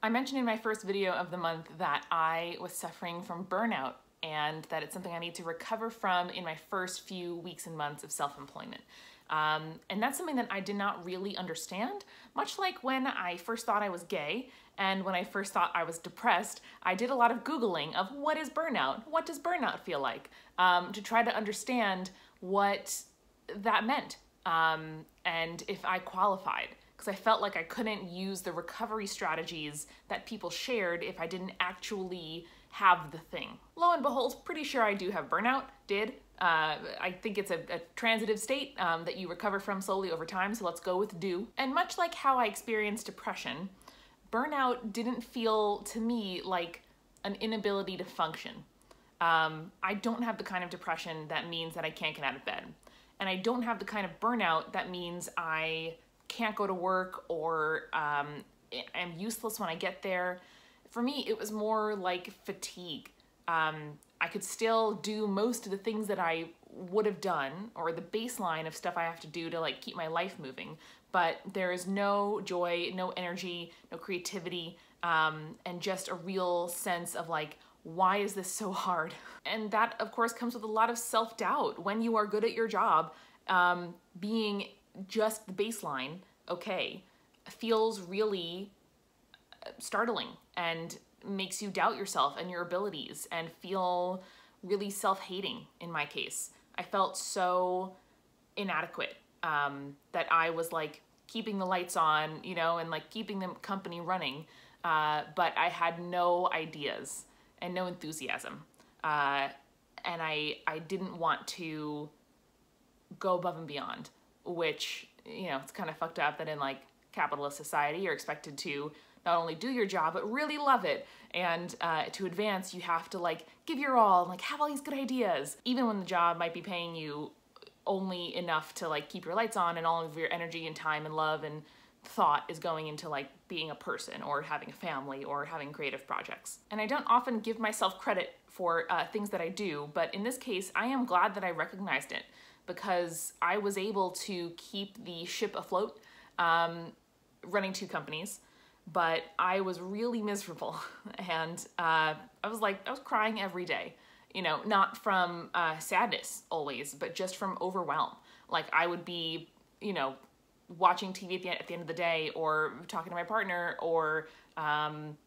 I mentioned in my first video of the month that I was suffering from burnout and that it's something I need to recover from in my first few weeks and months of self-employment. And that's something that I did not really understand, much like when I first thought I was gay and when I first thought I was depressed. I did a lot of Googling of what is burnout? What does burnout feel like? To try to understand what that meant and if I qualified. Because I felt like I couldn't use the recovery strategies that people shared if I didn't actually have the thing. Lo and behold, pretty sure I do have burnout, I think it's a transitive state that you recover from slowly over time, so let's go with do. And much like how I experienced depression, burnout didn't feel to me like an inability to function. I don't have the kind of depression that means that I can't get out of bed. And I don't have the kind of burnout that means I can't go to work or am useless when I get there. For me, it was more like fatigue. I could still do most of the things that I would have done, or the baseline of stuff I have to do to like keep my life moving, but there is no joy, no energy, no creativity, and just a real sense of like, why is this so hard? And that of course comes with a lot of self-doubt. When you are good at your job, being just the baseline, okay, feels really startling and makes you doubt yourself and your abilities and feel really self-hating in my case. I felt so inadequate that I was like keeping the lights on, you know, and like keeping the company running, but I had no ideas and no enthusiasm. And I didn't want to go above and beyond, which, you know, it's kind of fucked up that in like capitalist society, you're expected to not only do your job, but really love it. And to advance, you have to like give your all and like have all these good ideas, even when the job might be paying you only enough to like keep your lights on and all of your energy and time and love and thought is going into like being a person or having a family or having creative projects. And I don't often give myself credit for things that I do, but in this case, I am glad that I recognized it because I was able to keep the ship afloat, running 2 companies, but I was really miserable. And I was crying every day, you know, not from sadness always, but just from overwhelm. Like I would be, you know, watching TV at the end of the day or talking to my partner or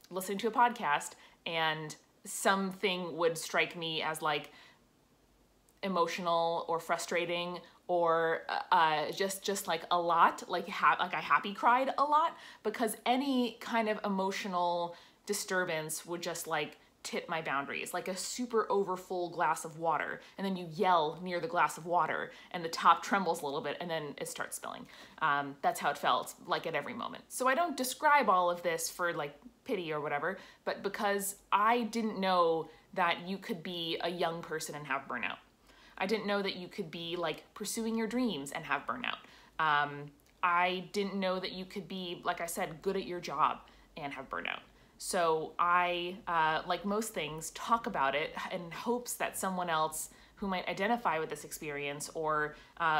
listening to a podcast, and something would strike me as like emotional or frustrating or just like a lot, like I happy cried a lot, because any kind of emotional disturbance would just like tip my boundaries, like a super over full glass of water, and then you yell near the glass of water and the top trembles a little bit and then it starts spilling. That's how it felt like at every moment. So I don't describe all of this for like pity or whatever, but because I didn't know that you could be a young person and have burnout. I didn't know that you could be like pursuing your dreams and have burnout. I didn't know that you could be, like I said, good at your job and have burnout. So I, like most things, talk about it in hopes that someone else who might identify with this experience or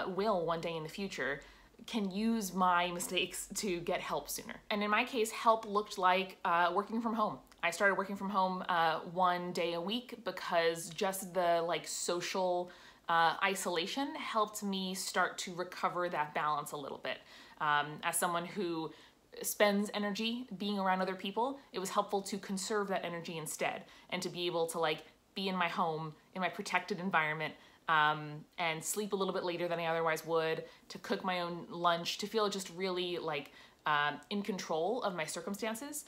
will one day in the future can use my mistakes to get help sooner. And in my case, help looked like working from home. I started working from home 1 day a week because just the like social isolation helped me start to recover that balance a little bit. As someone who spends energy being around other people, it was helpful to conserve that energy instead and to be able to like be in my home, in my protected environment, and sleep a little bit later than I otherwise would, to cook my own lunch, to feel just really like in control of my circumstances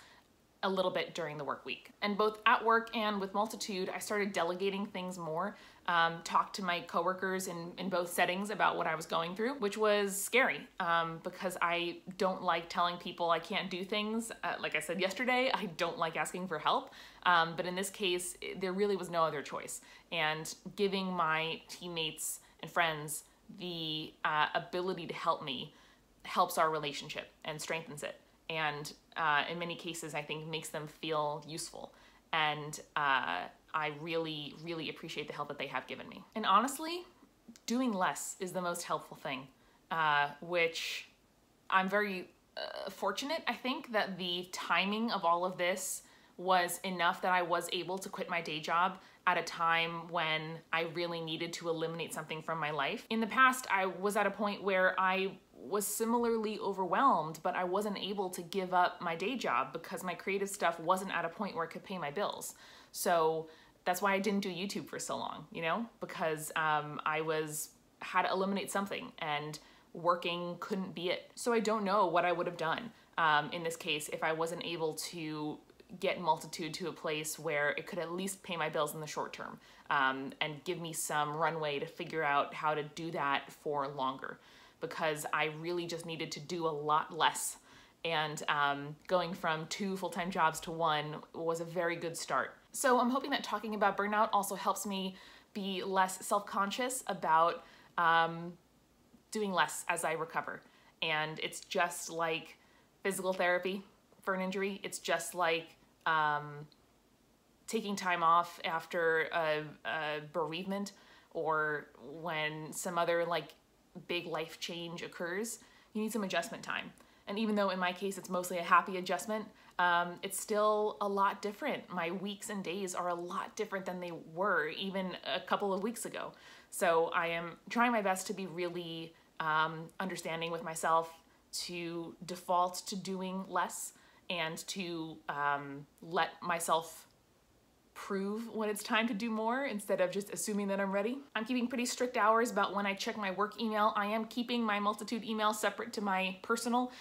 a little bit during the work week. And both at work and with Multitude, I started delegating things more, talked to my coworkers in both settings about what I was going through, which was scary because I don't like telling people I can't do things. Like I said yesterday, I don't like asking for help, but in this case, there really was no other choice. And giving my teammates and friends the ability to help me helps our relationship and strengthens it. And in many cases, I think makes them feel useful. And I really, really appreciate the help that they have given me. And honestly, doing less is the most helpful thing, which I'm very fortunate, I think, that the timing of all of this was enough that I was able to quit my day job at a time when I really needed to eliminate something from my life. In the past, I was at a point where I was similarly overwhelmed, but I wasn't able to give up my day job because my creative stuff wasn't at a point where it could pay my bills. So that's why I didn't do YouTube for so long, you know, because had to eliminate something, and working couldn't be it. So I don't know what I would have done in this case if I wasn't able to get Multitude to a place where it could at least pay my bills in the short term, and give me some runway to figure out how to do that for longer, because I really just needed to do a lot less. And going from 2 full-time jobs to 1 was a very good start. So I'm hoping that talking about burnout also helps me be less self-conscious about doing less as I recover. And it's just like physical therapy for an injury. It's just like taking time off after a bereavement, or when some other like big life change occurs. You need some adjustment time. And even though in my case it's mostly a happy adjustment, it's still a lot different. My weeks and days are a lot different than they were even a couple of weeks ago. So I am trying my best to be really understanding with myself, to default to doing less, and to let myself prove when it's time to do more instead of just assuming that I'm ready. I'm keeping pretty strict hours about when I check my work email. I am keeping my Multitude email separate to my personal,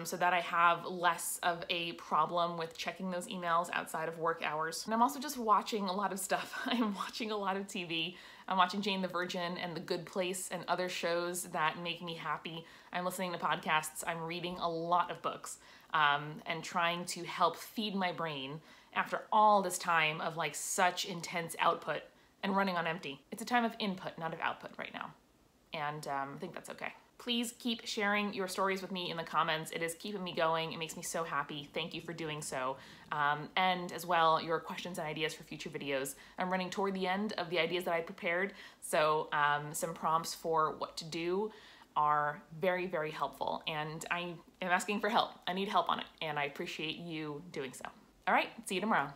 so that I have less of a problem with checking those emails outside of work hours. And I'm also just watching a lot of stuff. I'm watching a lot of TV. I'm watching Jane the Virgin and The Good Place and other shows that make me happy. I'm listening to podcasts. I'm reading a lot of books, and trying to help feed my brain after all this time of like such intense output and running on empty. It's a time of input, not of output right now. And I think that's okay. Please keep sharing your stories with me in the comments. It is keeping me going. It makes me so happy. Thank you for doing so. And as well, your questions and ideas for future videos. I'm running toward the end of the ideas that I prepared, so some prompts for what to do are very, very helpful. And I am asking for help. I need help on it, and I appreciate you doing so. All right, see you tomorrow.